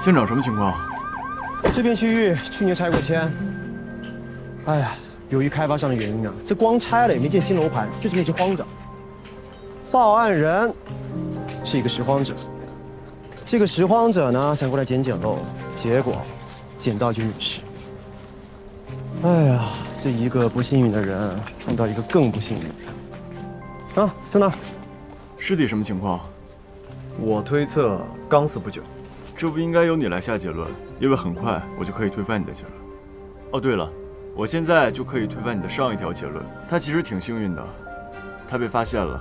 现场什么情况？这片区域去年拆过迁，哎呀，由于开发商的原因啊，这光拆了也没建新楼盘，就是面积荒着。报案人是一个拾荒者，这个拾荒者呢想过来捡捡漏，结果捡到就女士。哎呀，这一个不幸运的人碰到一个更不幸运的人。啊，在哪儿？尸体什么情况？我推测刚死不久。这不应该由你来下结论，因为很快我就可以推翻你的结论。哦，对了，我现在就可以推翻你的上一条结论。他其实挺幸运的，他被发现了，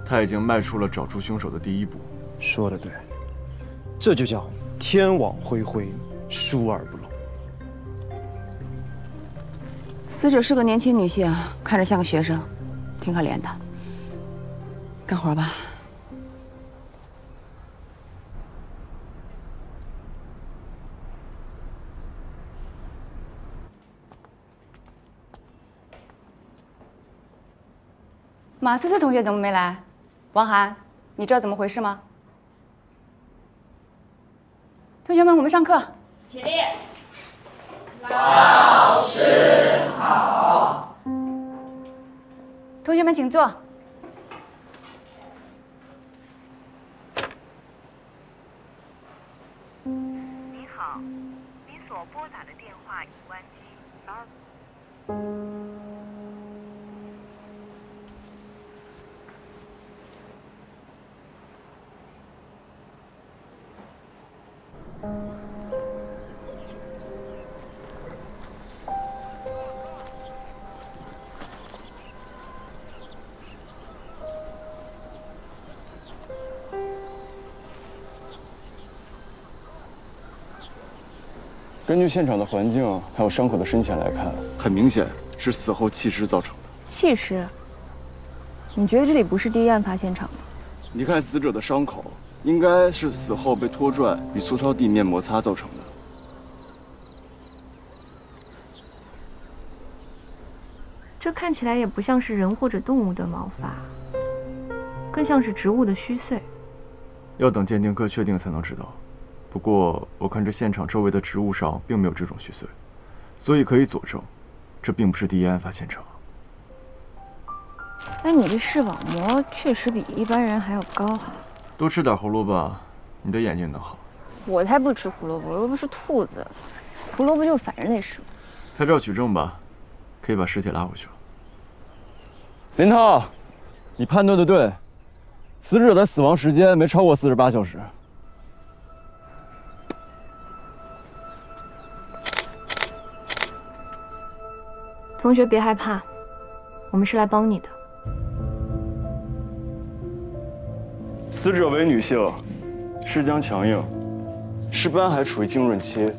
他已经迈出了找出凶手的第一步。说得对，这就叫天网恢恢，疏而不漏。死者是个年轻女性，看着像个学生，挺可怜的。干活吧。马思思同学怎么没来？王涵，你知道怎么回事吗？同学们，我们上课。起立。老师好。同学们请坐。你好，您所拨打的电话已关机。根据现场的环境还有伤口的深浅来看，很明显是死后弃尸造成的。弃尸？你觉得这里不是第一案发现场吗？你看死者的伤口，应该是死后被拖拽与粗糙地面摩擦造成的。这看起来也不像是人或者动物的毛发，更像是植物的虚碎。要等鉴定科确定才能知道。不过我看这现场周围的植物上并没有这种虚碎，所以可以佐证，这并不是第一案发现场。哎，你这视网膜确实比一般人还要高哈。多吃点胡萝卜，你的眼睛能好。我才不吃胡萝卜，我又不是兔子，胡萝卜就是反人类食物。拍照取证吧，可以把尸体拉回去了。林涛，你判断的对，死者的死亡时间没超过48小时。同学别害怕，我们是来帮你的。死者为女性，尸僵强硬，尸斑还处于浸润期，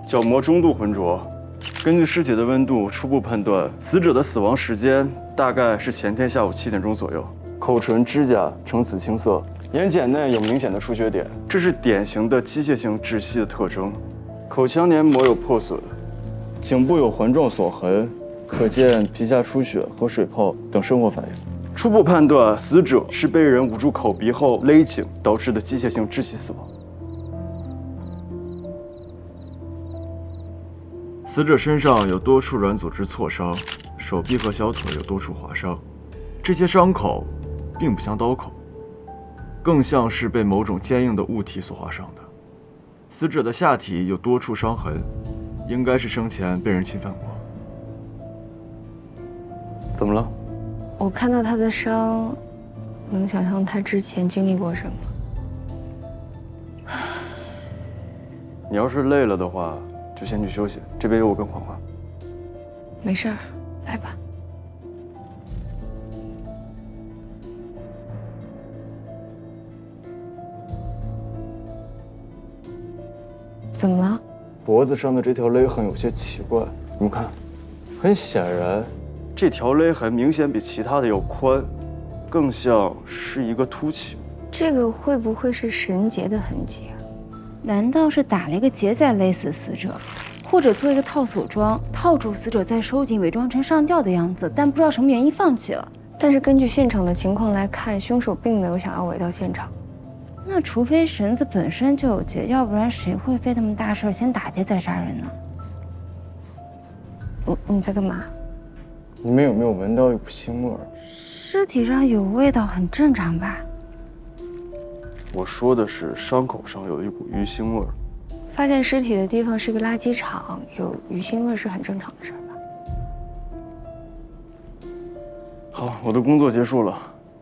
角膜中度浑浊。根据尸体的温度初步判断，死者的死亡时间大概是前天下午7点钟左右。口唇、指甲呈紫青色，眼睑内有明显的出血点，这是典型的机械性窒息的特征。口腔黏膜有破损。颈部有环状锁痕，可见皮下出血和水泡等生活反应。初步判断，死者是被人捂住口鼻后勒颈导致的机械性窒息死亡。死者身上有多处软组织挫伤，手臂和小腿有多处划伤，这些伤口并不像刀口，更像是被某种坚硬的物体所划伤的。死者的下体有多处伤痕。应该是生前被人侵犯过。怎么了？我看到他的伤，能想象他之前经历过什么。你要是累了的话，就先去休息。这边有我跟黄花。没事儿，来吧。怎么了？脖子上的这条勒痕有些奇怪，你们看，很显然，这条勒痕明显比其他的要宽，更像是一个凸起。这个会不会是绳结的痕迹啊？难道是打了一个结再勒死死者，或者做一个套锁桩，套住死者再收紧，伪装成上吊的样子，但不知道什么原因放弃了？但是根据现场的情况来看，凶手并没有想要伪造现场。那除非绳子本身就有结，要不然谁会费那么大事儿先打结再杀人呢？你在干嘛？你们有没有闻到一股腥味儿？尸体上有味道，很正常吧？我说的是伤口上有一股鱼腥味儿。发现尸体的地方是个垃圾场，有鱼腥味是很正常的事儿吧？好，我的工作结束了，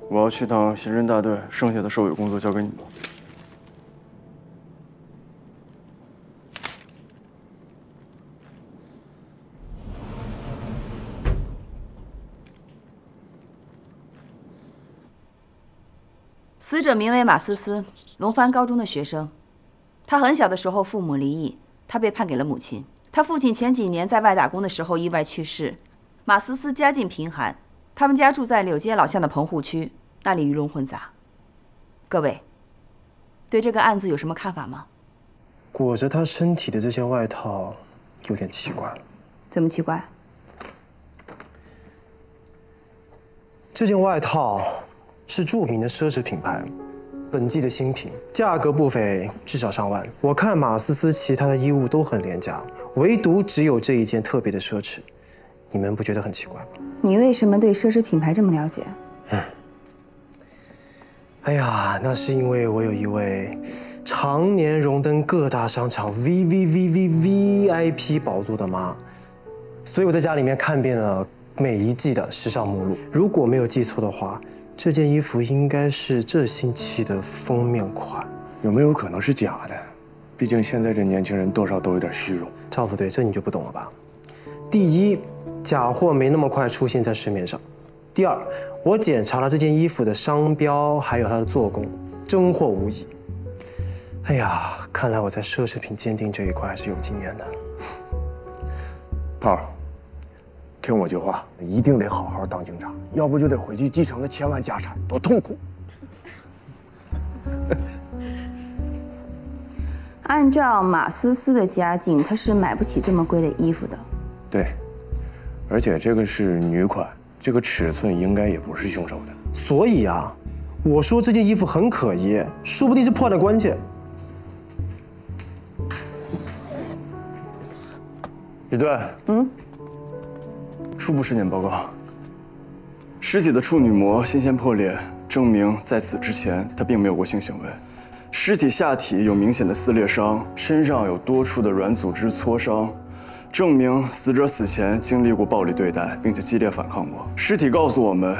我要去趟刑侦大队，剩下的收尾工作交给你们。死者名为马思思，龙帆高中的学生。他很小的时候父母离异，他被判给了母亲。他父亲前几年在外打工的时候意外去世。马思思家境贫寒，他们家住在柳街老巷的棚户区，那里鱼龙混杂。各位，对这个案子有什么看法吗？裹着他身体的这件外套有点奇怪。怎么奇怪？这件外套是著名的奢侈品牌，本季的新品，价格不菲，至少上万。我看马思思其他的衣物都很廉价，唯独只有这一件特别的奢侈，你们不觉得很奇怪吗？你为什么对奢侈品牌这么了解？哎呀，那是因为我有一位常年荣登各大商场 VIP 宝座的妈，所以我在家里面看遍了每一季的时尚目录。如果没有记错的话，这件衣服应该是这星期的封面款。有没有可能是假的？毕竟现在这年轻人多少都有点虚荣。赵副队，这你就不懂了吧？第一，假货没那么快出现在市面上；第二，我检查了这件衣服的商标还有它的做工，真货无疑。哎呀，看来我在奢侈品鉴定这一块还是有经验的。涛儿，听我句话，一定得好好当警察，要不就得回去继承那千万家产，多痛苦！按照马思思的家境，她是买不起这么贵的衣服的。对，而且这个是女款，这个尺寸应该也不是凶手的。所以啊，我说这件衣服很可疑，说不定是破案的关键。李队，初步尸检报告：尸体的处女膜新鲜破裂，证明在此之前他并没有过性行为。尸体下体有明显的撕裂伤，身上有多处的软组织挫伤，证明死者死前经历过暴力对待，并且激烈反抗过。尸体告诉我们，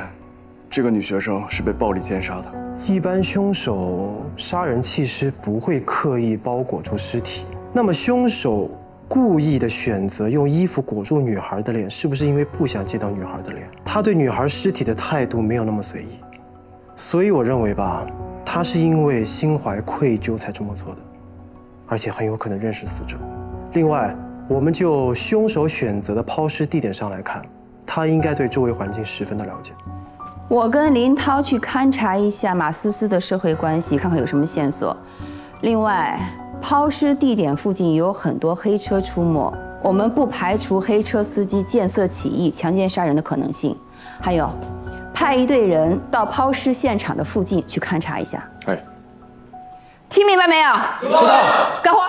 这个女学生是被暴力奸杀的。一般凶手杀人弃尸不会刻意包裹住尸体，那么凶手故意的选择用衣服裹住女孩的脸，是不是因为不想见到女孩的脸？他对女孩尸体的态度没有那么随意，所以我认为吧，他是因为心怀愧疚才这么做的，而且很有可能认识死者。另外，我们就凶手选择的抛尸地点上来看，他应该对周围环境十分的了解。我跟林涛去勘察一下马思思的社会关系，看看有什么线索。另外，抛尸地点附近有很多黑车出没，我们不排除黑车司机见色起意强奸杀人的可能性。还有，派一队人到抛尸现场的附近去勘察一下。哎，听明白没有？知道。干活。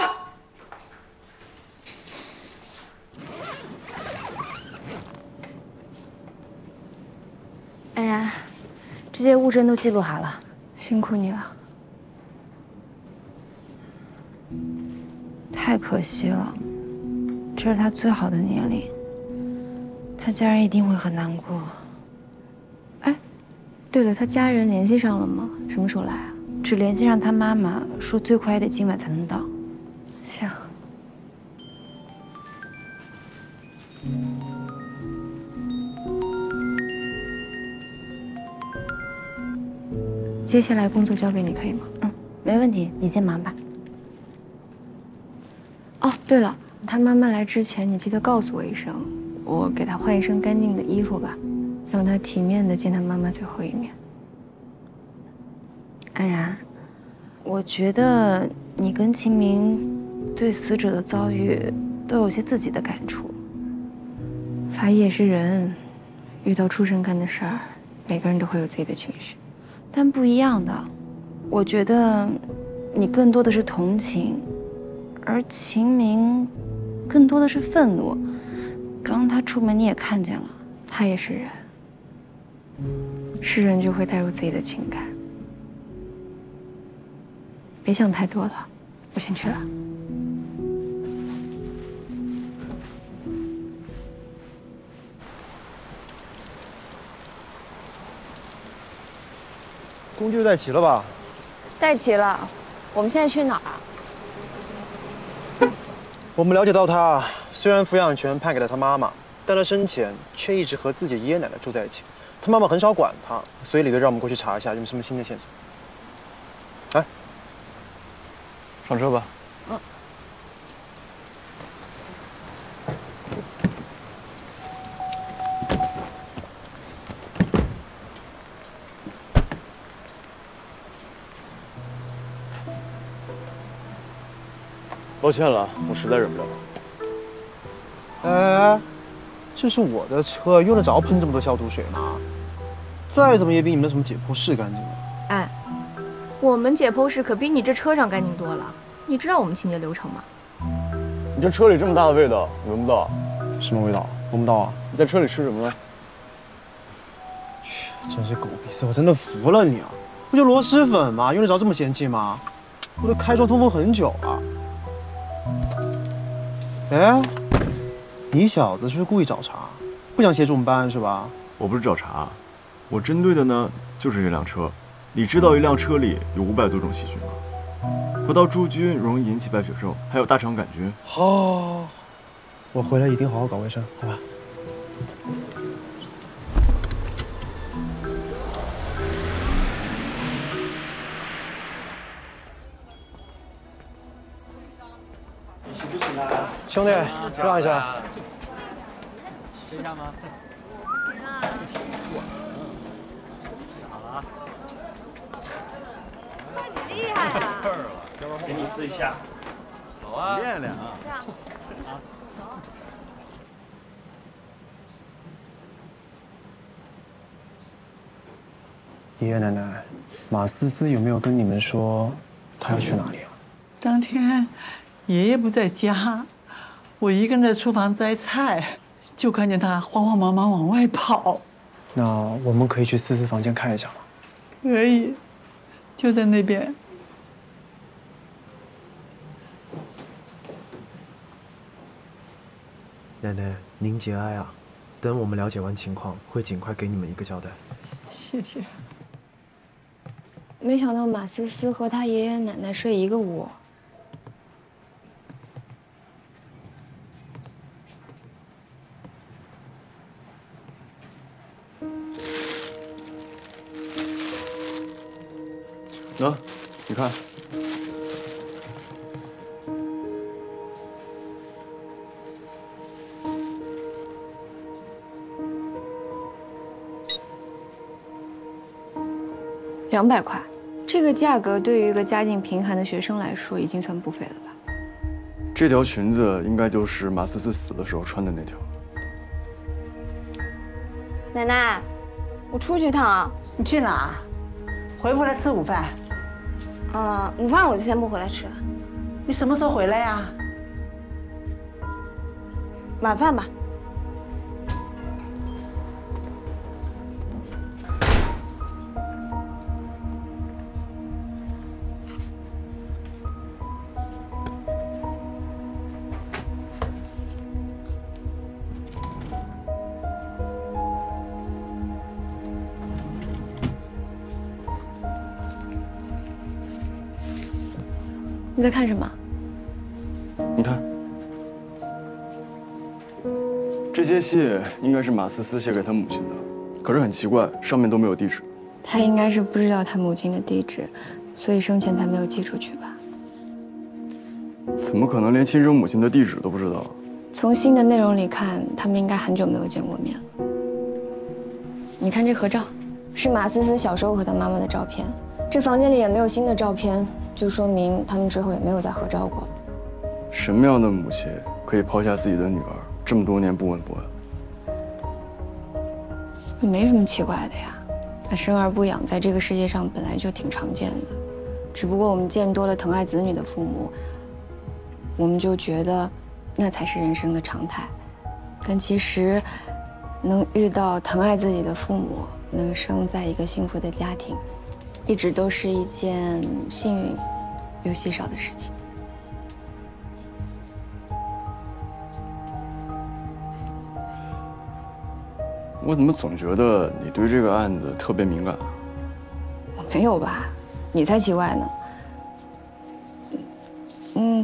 安然，这些物证都记录好了，辛苦你了。太可惜了，这是他最好的年龄，他家人一定会很难过。哎，对了，他家人联系上了吗？什么时候来啊？只联系上他妈妈，说最快也得今晚才能到。行。接下来工作交给你，可以吗？没问题，你先忙吧。哦，对了，他妈妈来之前，你记得告诉我一声，我给他换一身干净的衣服吧，让他体面的见他妈妈最后一面。安然，我觉得你跟秦明对死者的遭遇都有些自己的感触。法医也是人，遇到出身干的事儿，每个人都会有自己的情绪。但不一样的，我觉得你更多的是同情，而秦明更多的是愤怒。刚刚他出门你也看见了，他也是人，是人就会带入自己的情感。别想太多了，我先去了。工具带齐了吧？带齐了。我们现在去哪儿啊？我们了解到他虽然抚养权判给了他妈妈，但他生前却一直和自己爷爷奶奶住在一起。他妈妈很少管他，所以李队让我们过去查一下有没有什么新的线索。来，上车吧。抱歉了，我实在忍不了了。哎，这是我的车，用得着喷这么多消毒水吗？再怎么也比你们的什么解剖室干净了。哎，我们解剖室可比你这车上干净多了。你知道我们清洁流程吗？你这车里这么大的味道，你闻不到？什么味道？闻不到啊？你在车里吃什么了？真是狗鼻子，我真的服了你啊！不就螺蛳粉吗？用得着这么嫌弃吗？我都开窗通风很久了。哎，你小子是不是故意找茬？不想协助我们办案是吧？我不是找茬，我针对的呢就是这辆车。你知道一辆车里有500多种细菌吗？葡萄珠菌容易引起白血症，还有大肠杆菌。好，我回来一定好好搞卫生，好吧？兄弟，让一下。这下吗？不行啊。你厉害啊！给你试一下。好啊，练练啊。爷爷奶奶，马思思有没有跟你们说她要去哪里啊？当天爷爷不在家，我一个人在厨房摘菜，就看见他慌慌忙忙往外跑。那我们可以去思思房间看一下吗？可以，就在那边。奶奶，您节哀啊！等我们了解完情况，会尽快给你们一个交代。谢谢。没想到马思思和她爷爷奶奶睡一个屋。喏，你看。200块，这个价格对于一个家境贫寒的学生来说，已经算不菲了吧？这条裙子应该就是马思思死的时候穿的那条。奶奶，我出去一趟啊。你去哪？回不回来吃午饭？午饭我就先不回来吃了。你什么时候回来呀？晚饭吧。你在看什么？你看，这些信应该是马思思写给他母亲的，可是很奇怪，上面都没有地址。他应该是不知道他母亲的地址，所以生前才没有寄出去吧？怎么可能连亲生母亲的地址都不知道？从信的内容里看，他们应该很久没有见过面了。你看这合照，是马思思小时候和她妈妈的照片。这房间里也没有新的照片，就说明他们之后也没有再合照过了。什么样的母亲可以抛下自己的女儿这么多年不闻不问？也没什么奇怪的呀。那生而不养，在这个世界上本来就挺常见的。只不过我们见多了疼爱子女的父母，我们就觉得那才是人生的常态。但其实，能遇到疼爱自己的父母，能生在一个幸福的家庭，一直都是一件幸运又稀少的事情。我怎么总觉得你对这个案子特别敏感？没有吧？你才奇怪呢。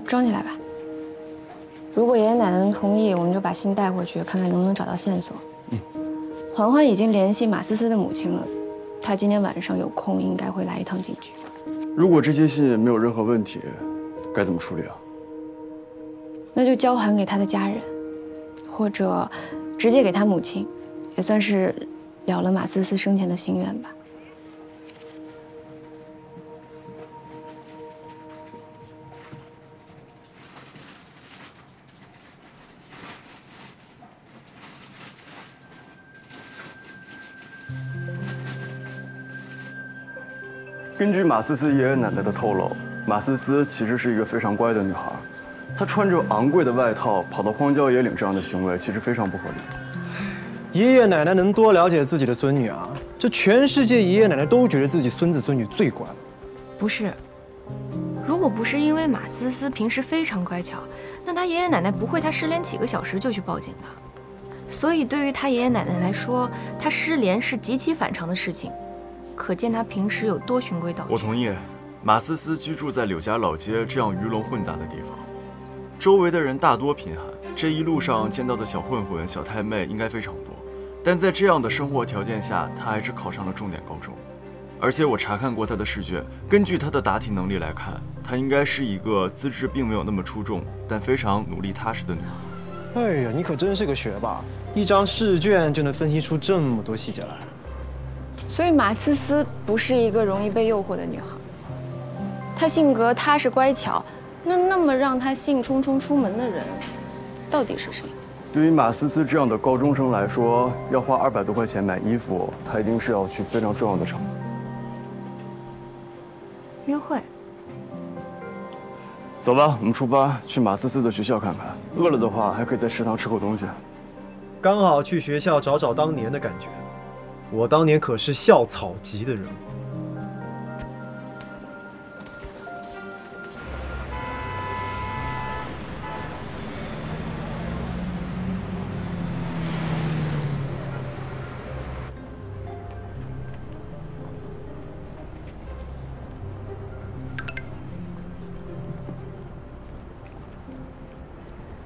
装起来吧。如果爷爷奶奶能同意，我们就把信带回去，看看能不能找到线索。环环已经联系马思思的母亲了，她今天晚上有空，应该会来一趟警局。如果这些信没有任何问题，该怎么处理啊？那就交还给他的家人，或者直接给他母亲，也算是了了马思思生前的心愿吧。根据马思思爷爷奶奶的透露，马思思其实是一个非常乖的女孩，她穿着昂贵的外套跑到荒郊野岭这样的行为，其实非常不合理。爷爷奶奶能多了解自己的孙女啊？这全世界爷爷奶奶都觉得自己孙子孙女最乖了。不是，如果不是因为马思思平时非常乖巧，那他爷爷奶奶不会他失联几个小时就去报警的。所以对于他爷爷奶奶来说，他失联是极其反常的事情。可见他平时有多循规蹈矩。我同意，马思思居住在柳家老街这样鱼龙混杂的地方，周围的人大多贫寒，这一路上见到的小混混、小太妹应该非常多。但在这样的生活条件下，他还是考上了重点高中。而且我查看过他的试卷，根据他的答题能力来看，他应该是一个资质并没有那么出众，但非常努力踏实的女孩。哎呀，你可真是个学霸，一张试卷就能分析出这么多细节来。所以马思思不是一个容易被诱惑的女孩，她性格踏实乖巧，那么让她兴冲冲出门的人，到底是谁？对于马思思这样的高中生来说，要花200多块钱买衣服，她一定是要去非常重要的场合。约会。走吧，我们出发去马思思的学校看看。饿了的话，还可以在食堂吃口东西。刚好去学校找找当年的感觉。我当年可是校草级的人物。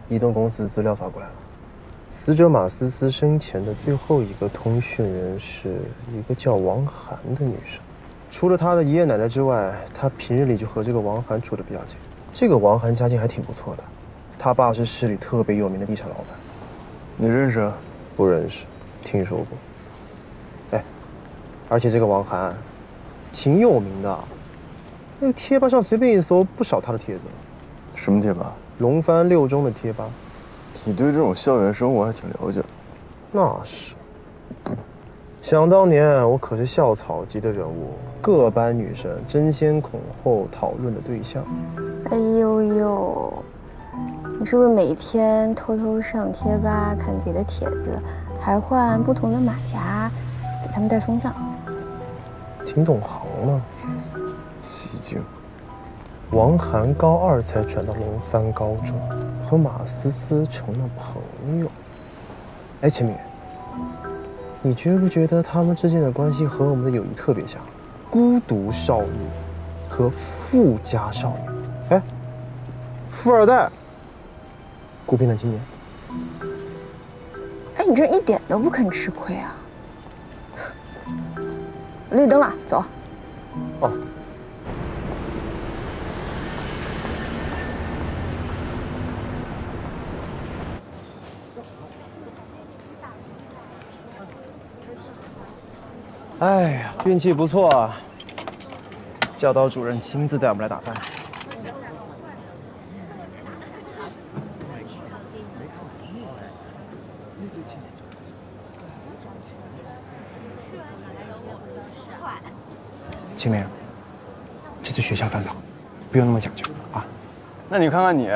移动公司资料发过来了。死者马思思生前的最后一个通讯人是一个叫王涵的女生。除了她的爷爷奶奶之外，她平日里就和这个王涵处得比较近。这个王涵家境还挺不错的，他爸是市里特别有名的地产老板。你认识？不认识，听说过。哎，而且这个王涵挺有名的，那个贴吧上随便一搜，不少他的帖子。什么贴吧？龙帆6中的贴吧。你对这种校园生活还挺了解。那是。想当年我可是校草级的人物，各班女生争先恐后讨论的对象。哎呦呦，你是不是每天偷偷上贴吧看自己的帖子，还换不同的马甲，给他们带风向？挺懂行吗？戏精。王涵高2才转到龙帆高中，和马思思成了朋友。哎，钱敏，你觉不觉得他们之间的关系和我们的友谊特别像？孤独少女和富家少女。哎，富二代，孤僻的青年。哎，你这一点都不肯吃亏啊！绿灯了，走。哦。哎呀，运气不错啊！教导主任亲自带我们来打饭。青明，这这次学校饭堂，不用那么讲究啊。那你看看你，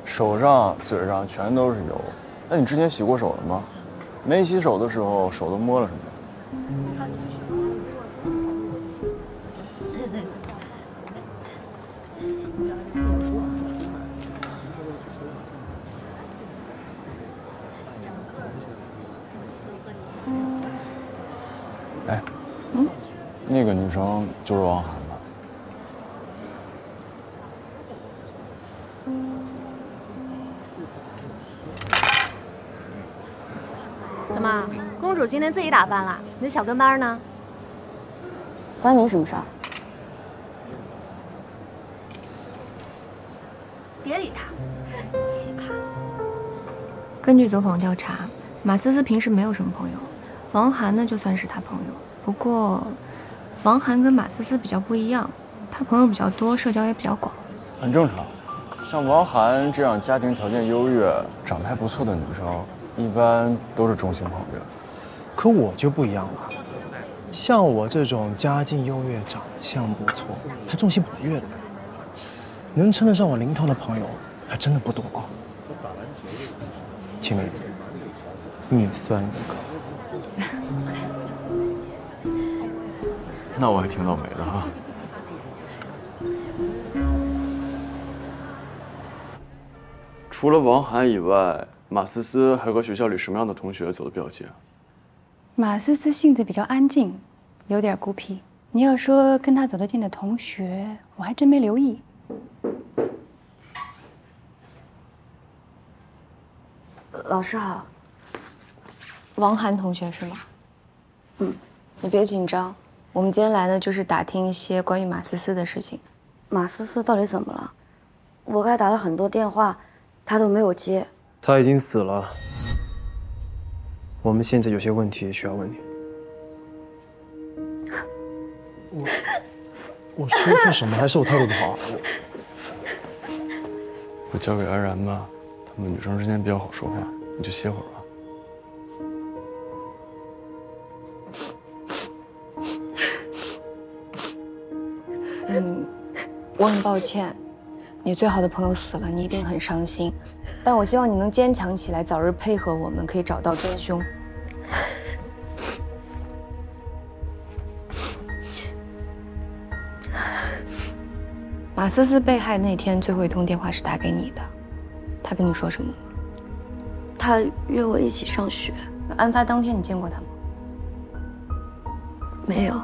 手上、嘴上全都是油，那你之前洗过手了吗？没洗手的时候，手都摸了什么？哎，那个女生就是王涵吧？怎么，公主今天自己打扮了？你的小跟班呢？关你什么事儿？别理他，奇葩。根据走访调查，马思思平时没有什么朋友，王涵呢就算是她朋友。不过，王涵跟马思思比较不一样，她朋友比较多，社交也比较广。很正常，像王涵这样家庭条件优越、长得还不错的女生，一般都是中性朋友。可我就不一样了，像我这种家境优越、长相不错，还重性朋友的，能称得上我零头的朋友还真的不多啊。秦明，你算一个。那我还挺倒霉的哈。除了王涵以外，马思思还和学校里什么样的同学走得比较近？马思思性子比较安静，有点孤僻。你要说跟她走得近的同学，我还真没留意。老师好。王涵同学是吗？你别紧张，我们今天来呢就是打听一些关于马思思的事情。马思思到底怎么了？我给她打了很多电话，她都没有接。他已经死了。我们现在有些问题需要问你。我说错什么？还是我态度不好？我交给安然吧，她们女生之间比较好说话，你就歇会儿吧。我很抱歉，你最好的朋友死了，你一定很伤心。但我希望你能坚强起来，早日配合我们，可以找到真凶。马思思被害那天最后一通电话是打给你的，他跟你说什么了吗？他约我一起上学。案发当天你见过他吗？没有。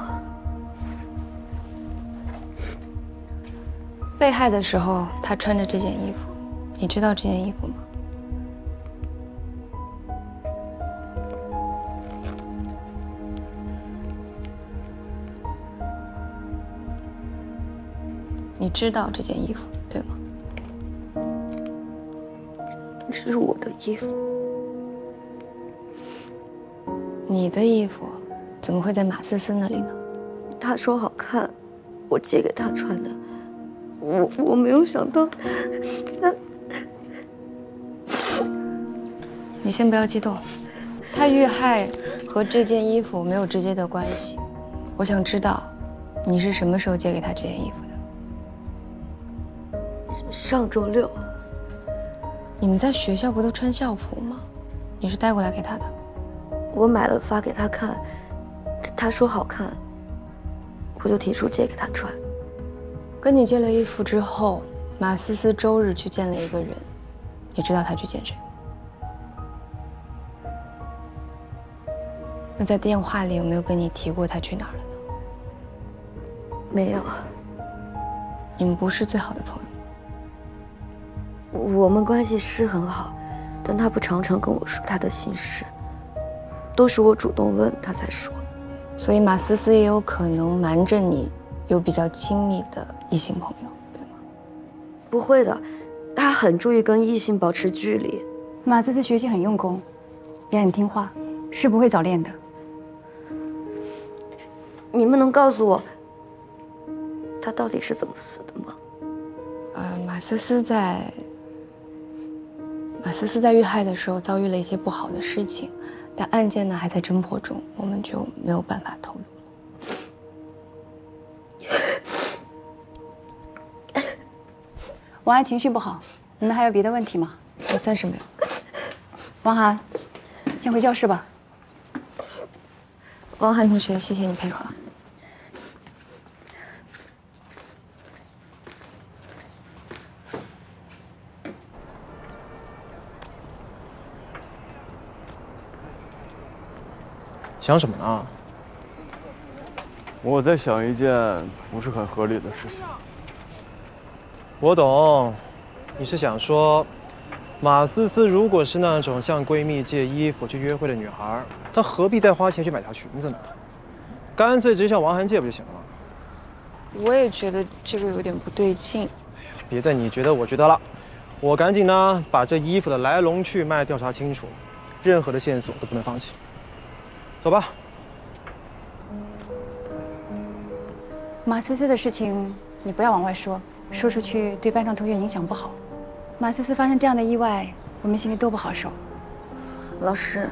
被害的时候，他穿着这件衣服，你知道这件衣服吗？你知道这件衣服，对吗？这是我的衣服。你的衣服怎么会在马思思那里呢？她说好看，我借给她穿的。我没有想到，你先不要激动，他遇害和这件衣服没有直接的关系。我想知道，你是什么时候借给他这件衣服的？上周六。你们在学校不都穿校服吗？你是带过来给他的？我买了发给他看，他说好看，我就提出借给他穿。跟你借了衣服之后，马思思周日去见了一个人，你知道他去见谁？那在电话里有没有跟你提过他去哪儿了呢？没有。你们不是最好的朋友？我们关系是很好，但他不常常跟我说他的心事，都是我主动问他才说。所以马思思也有可能瞒着你有比较亲密的异性朋友，对吗？不会的，他很注意跟异性保持距离。马思思学习很用功，也很听话，是不会早恋的。你们能告诉我，他到底是怎么死的吗？马思思在遇害的时候遭遇了一些不好的事情，但案件呢还在侦破中，我们就没有办法透露了。王涵情绪不好，你们还有别的问题吗？暂时没有。王涵，先回教室吧。王涵同学，谢谢你配合。想什么呢？我在想一件不是很合理的事情。我懂，你是想说，马思思如果是那种向闺蜜借衣服去约会的女孩，她何必再花钱去买条裙子呢？干脆直接向王涵借不就行了吗？我也觉得这个有点不对劲。别再你觉得我觉得了，我赶紧呢把这衣服的来龙去脉调查清楚，任何的线索都不能放弃。走吧。马思思的事情你不要往外说，说出去对班上同学影响不好。马思思发生这样的意外，我们心里都不好受。老师，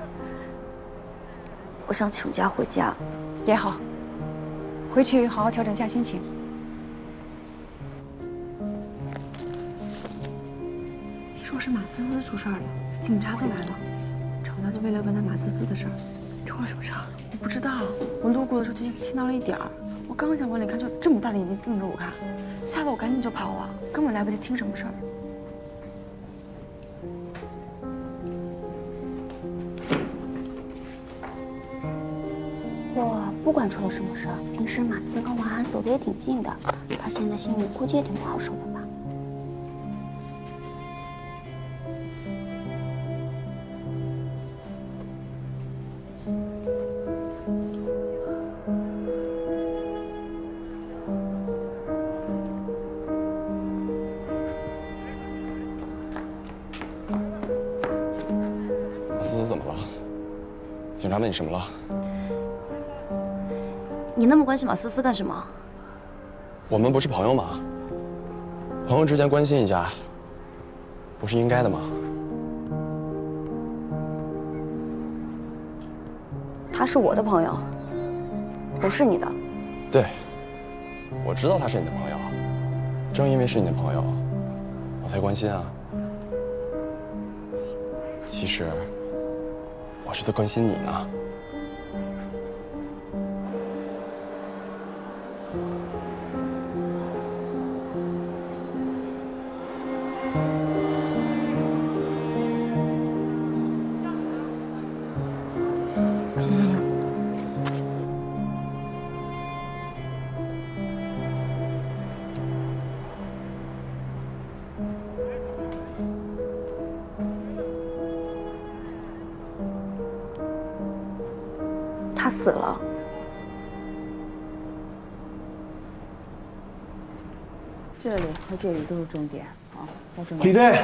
我想请假回家。也好，回去好好调整一下心情。听说是马思思出事儿了，警察都来了，找他就为了问他马思思的事儿。出了什么事儿？我不知道，我路过的时候就听到了一点儿。我刚想往里看，就这么大的眼睛盯着我看，吓得我赶紧就跑了，根本来不及听什么事儿。我不管出了什么事儿，平时马思跟王涵走的也挺近的，他现在心里估计也挺不好受的吧。马思思怎么了？警察问你什么了？你那么关心马思思干什么？我们不是朋友吗？朋友之间关心一下，不是应该的吗？他是我的朋友，不是你的。对，我知道他是你的朋友，正因为是你的朋友，我才关心啊。其实，我是在关心你呢。他死了。这里和这里都是重点，好，到重点。李队，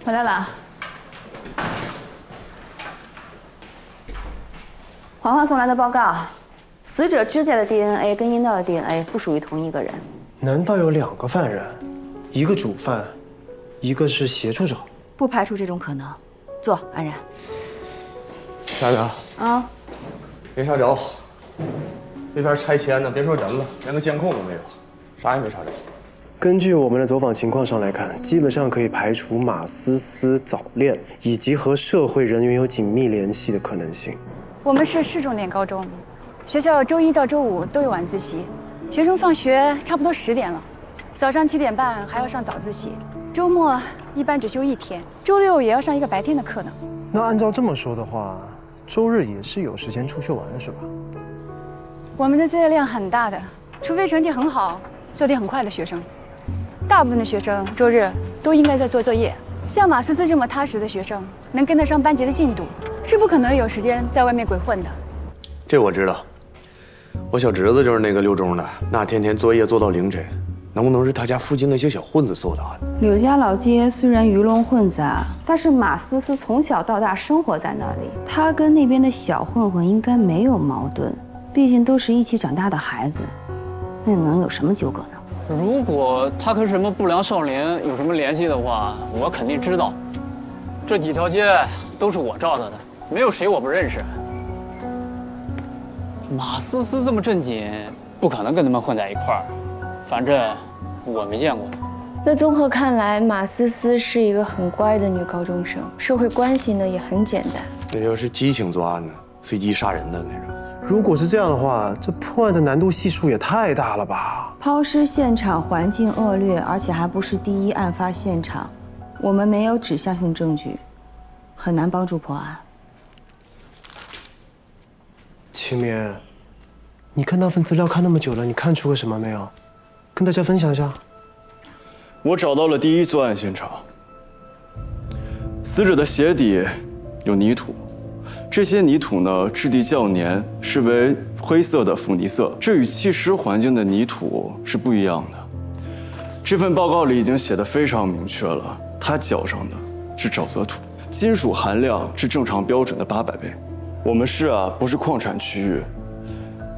回来了。黄花送来的报告，死者指甲的 DNA 跟阴道的 DNA 不属于同一个人。难道有2个犯人，一个主犯，一个是协助者？不排除这种可能。坐，安然。大哥，啊，别查着，那边拆迁呢，别说人了，连个监控都没有，啥也没查着。根据我们的走访情况上来看，基本上可以排除马思思早恋以及和社会人员有紧密联系的可能性。我们是市重点高中，学校周1到周5都有晚自习，学生放学差不多10点了，早上7点半还要上早自习，周末一般只休1天，周6也要上一个白天的课呢。那按照这么说的话，周日也是有时间出去玩的是吧？我们的作业量很大的，除非成绩很好、做题很快的学生，大部分的学生周日都应该在做作业。像马思思这么踏实的学生，能跟得上班级的进度，是不可能有时间在外面鬼混的。这我知道，我小侄子就是那个6中的，那天天作业做到凌晨，能不能是他家附近那些小混子做的案？柳家老街虽然鱼龙混杂，但是马思思从小到大生活在那里，她跟那边的小混混应该没有矛盾，毕竟都是一起长大的孩子，那能有什么纠葛呢？如果他跟什么不良少年有什么联系的话，我肯定知道。这几条街都是我照的，没有谁我不认识。马思思这么正经，不可能跟他们混在一块儿。反正我没见过。那综合看来，马思思是一个很乖的女高中生，社会关系呢也很简单。那要是激情作案呢？随机杀人的那种。如果是这样的话，这破案的难度系数也太大了吧？抛尸现场环境恶劣，而且还不是第一案发现场，我们没有指向性证据，很难帮助破案。清明，你看那份资料看那么久了，你看出个什么没有？跟大家分享一下。我找到了第一作案现场，死者的鞋底有泥土，这些泥土呢质地较黏，是为灰色的腐泥色，这与弃尸环境的泥土是不一样的。这份报告里已经写得非常明确了，他脚上的是沼泽土，金属含量是正常标准的800倍。我们市不是矿产区域，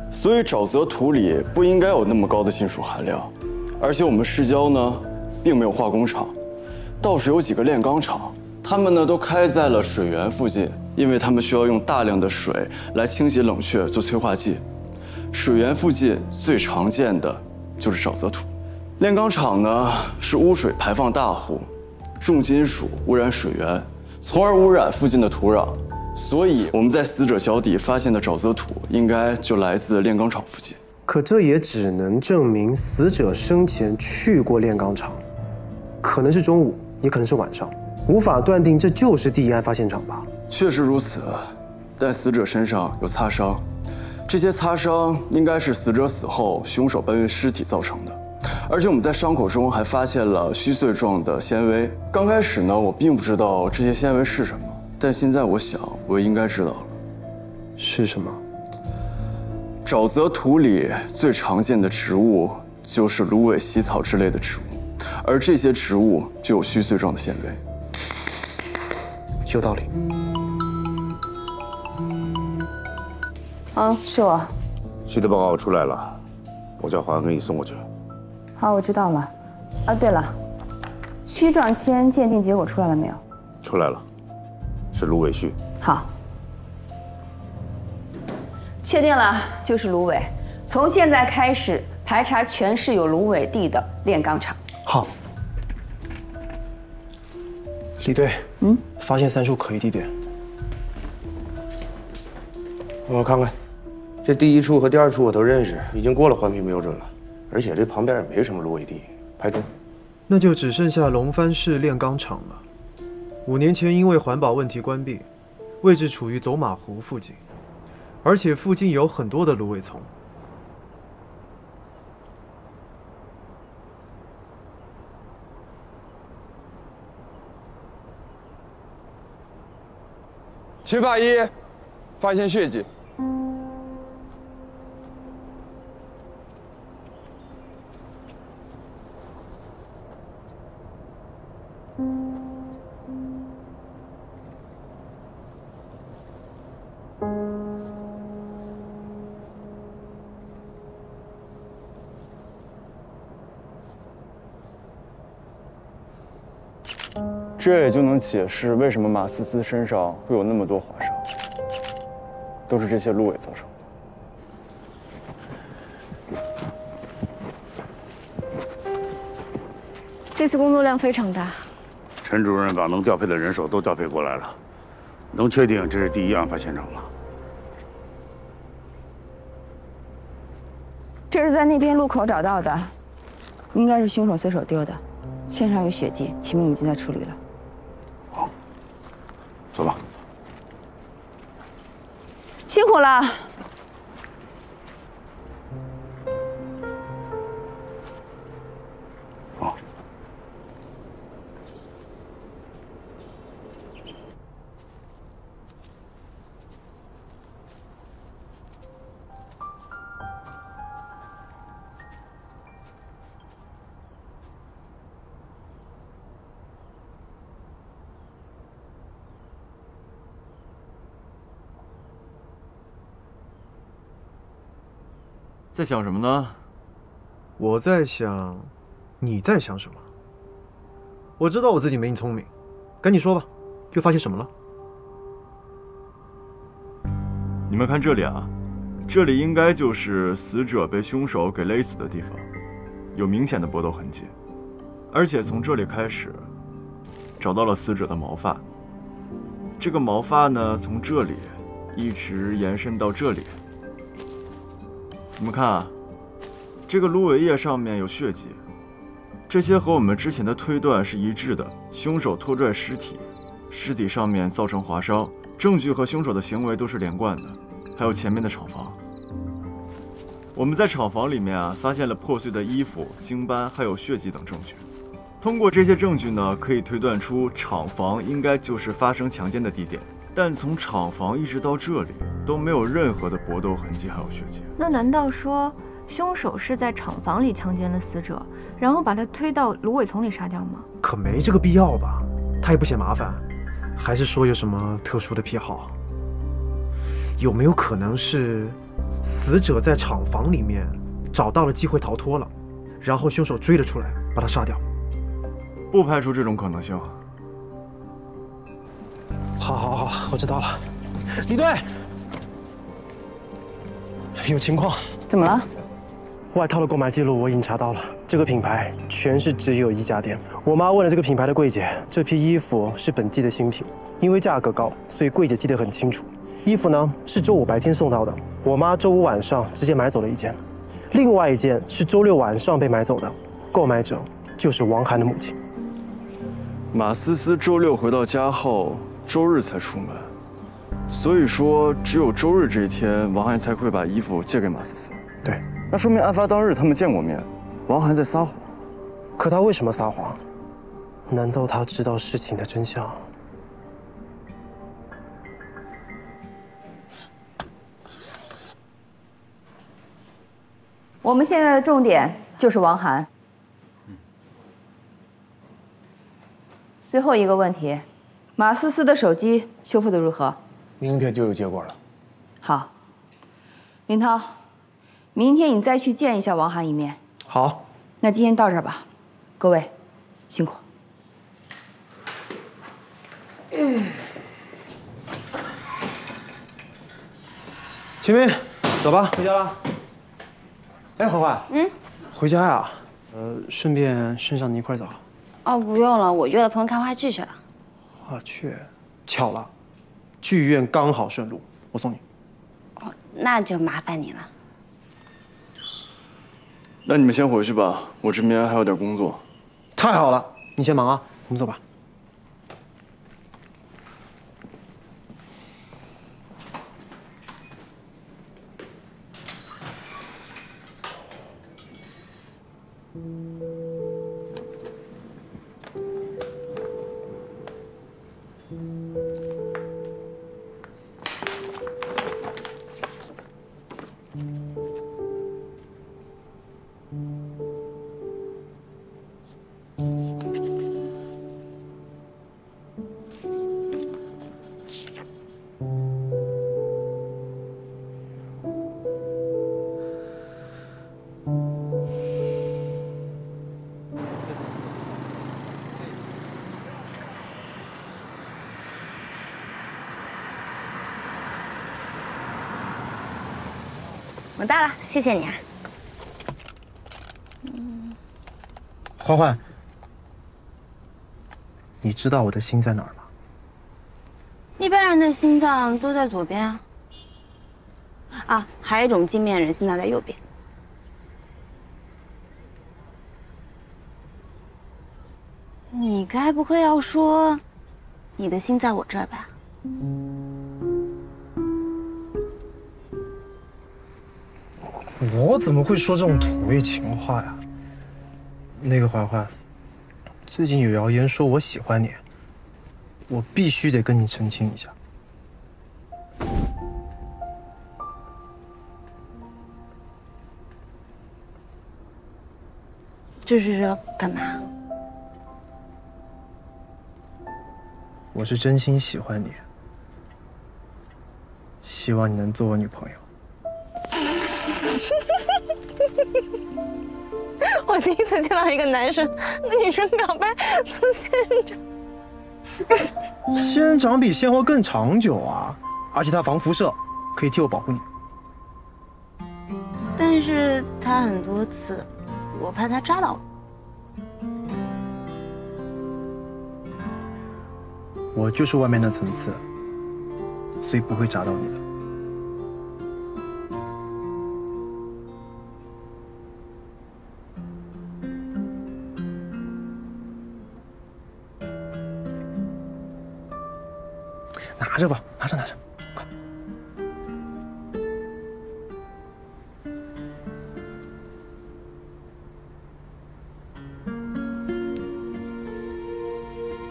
所以沼泽土里不应该有那么高的金属含量，而且我们市郊呢并没有化工厂，倒是有几个炼钢厂，它们呢都开在了水源附近，因为它们需要用大量的水来清洗冷却做催化剂。水源附近最常见的就是沼泽土。炼钢厂呢是污水排放大户，重金属污染水源，从而污染附近的土壤。所以我们在死者脚底发现的沼泽土应该就来自炼钢厂附近。可这也只能证明死者生前去过炼钢厂，可能是中午，也可能是晚上，无法断定这就是第一案发现场吧？确实如此，但死者身上有擦伤，这些擦伤应该是死者死后凶手搬运尸体造成的。而且我们在伤口中还发现了虚碎状的纤维。刚开始呢，我并不知道这些纤维是什么，但现在我想，我应该知道了。是什么？沼泽土里最常见的植物就是芦苇、茜草之类的植物，而这些植物就有虚碎状的纤维。有道理。是我。尸体报告出来了，我叫华安给你送过去。好，我知道了。对了，须状铅鉴定结果出来了没有？出来了，是芦苇絮。好，确定了，就是芦苇。从现在开始排查全市有芦苇地的炼钢厂。好。李队，发现3处可疑地点。我看看，这第1处和第2处我都认识，已经过了环评标准了，而且这旁边也没什么芦苇地，排除。那就只剩下龙帆市炼钢厂了。5年前因为环保问题关闭，位置处于走马湖附近，而且附近有很多的芦苇丛。781，发现血迹。这也就能解释为什么马思思身上会有那么多划伤，都是这些芦苇造成的。这次工作量非常大。陈主任把能调配的人手都调配过来了，能确定这是第1案发现场了。这是在那边路口找到的，应该是凶手随手丢的，现场有血迹，秦明已经在处理了。好，走吧。辛苦了。好。在想什么呢？我在想，你在想什么？我知道我自己没你聪明，赶紧说吧，又发现什么了？你们看这里啊，这里应该就是死者被凶手给勒死的地方，有明显的搏斗痕迹。而且从这里开始，找到了死者的毛发。这个毛发呢，从这里一直延伸到这里。你们看啊，这个芦苇叶上面有血迹，这些和我们之前的推断是一致的。凶手拖拽尸体，尸体上面造成划伤，证据和凶手的行为都是连贯的。还有前面的厂房。我们在厂房里面啊，发现了破碎的衣服、经斑，还有血迹等证据。通过这些证据呢，可以推断出厂房应该就是发生强奸的地点。但从厂房一直到这里都没有任何的搏斗痕迹，还有血迹。那难道说凶手是在厂房里强奸了死者，然后把他推到芦苇丛里杀掉吗？可没这个必要吧？他也不嫌麻烦，还是说有什么特殊的癖好？有没有可能是死者在厂房里面找到了机会逃脱了，然后凶手追了出来，把他杀掉？不排除这种可能性。好，我知道了。李队，有情况。怎么了？外套的购买记录我已经查到了，这个品牌全市只有一家店。我妈问了这个品牌的柜姐，这批衣服是本季的新品，因为价格高，所以柜姐记得很清楚。衣服呢是周五白天送到的，我妈周五晚上直接买走了一件，另外一件是周六晚上被买走的，购买者就是王涵的母亲。马思思周六回到家后，周日才出门，所以说只有周日这一天，王涵才会把衣服借给马思思。对，那说明案发当日他们见过面，王涵在撒谎。可他为什么撒谎？难道他知道事情的真相？我们现在的重点就是王涵。最后一个问题，马思思的手机修复的如何？明天就有结果了。好，林涛，明天你再去见一下王涵一面。好，那今天到这儿吧，各位辛苦。秦明，走吧，回家了。哎，环环，回家呀？顺便顺上你一块走。哦，不用了，我约了朋友看话剧去了。话剧，巧了，剧院刚好顺路，我送你。哦，那就麻烦你了。那你们先回去吧，我这边还有点工作。太好了，你先忙啊，我们走吧。我到了，谢谢你啊。欢欢，你知道我的心在哪儿吗？一般人的心脏都在左边啊。啊，还有一种镜面人心脏在右边。你该不会要说，你的心在我这儿吧？我怎么会说这种土味情话呀？那个环环，最近有谣言说我喜欢你，我必须得跟你澄清一下。这是干嘛？我是真心喜欢你，希望你能做我女朋友。我第一次见到一个男生跟女生表白送仙人掌。仙人掌比鲜花更长久啊，而且它防辐射，可以替我保护你。但是他很多刺，我怕他扎到我。我就是外面那层次，所以不会扎到你的。拿着吧，拿着，快。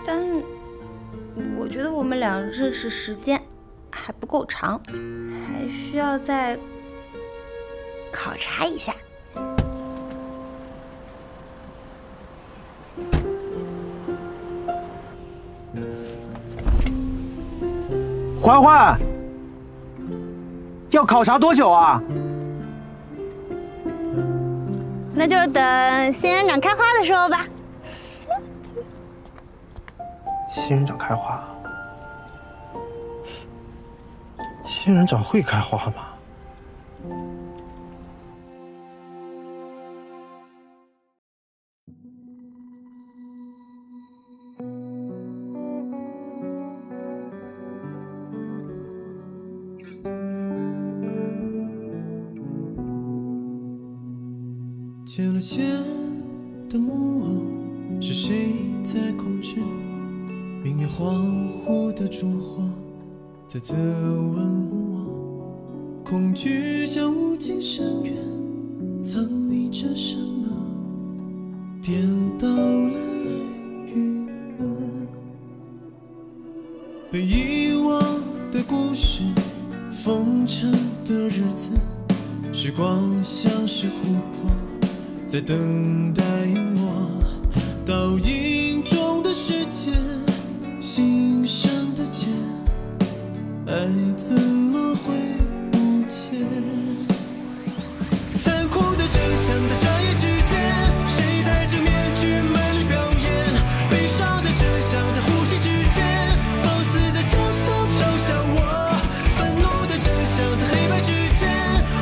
但我觉得我们俩认识时间还不够长，还需要再考察一下。环环，要考察多久啊？那就等仙人掌开花的时候吧。仙人掌开花？仙人掌会开花吗？牵了线的木偶是谁在控制？明明恍惚的烛火在责问我，恐惧像无尽深渊，藏匿着什么？颠倒了爱与恶，被遗忘的故事，封尘的日子，时光像是琥珀，在等待我。倒影中的世界，心上的结，爱怎么会无解？残酷的真相在转眼之间，谁戴着面具卖力表演？悲伤的真相在呼吸之间，放肆的嘲笑嘲笑我。愤怒的真相在黑白之间，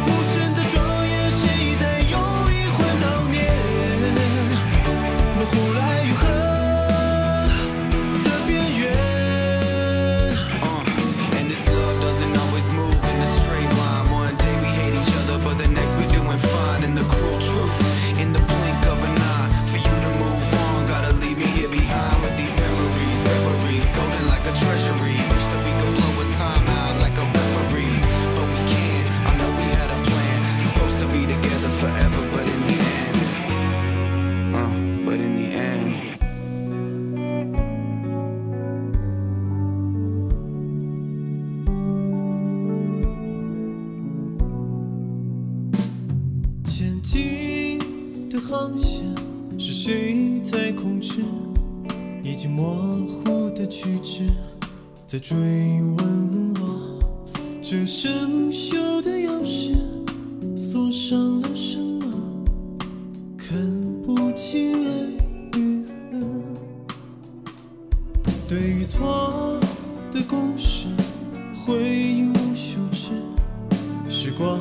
无声的庄严，谁在用灵魂悼念？模糊了爱与恨的边缘。And this love doesn't always move in a straight line. One day we hate each other, but the next we're doing fine. And the cruel truth, in the blink of an eye, for you to move on, gotta leave me here behind with these memories, golden like a treasury. Wish that we could blow a time out like a referee, but we can't. I know we had a plan, supposed to be together forever, but in the end, but in the end. 前进的航线是谁在控制？已经模糊的曲直在追问我，这生锈的钥匙锁上了什么？看不清爱与恨。对与错的公式，回忆无休止，时光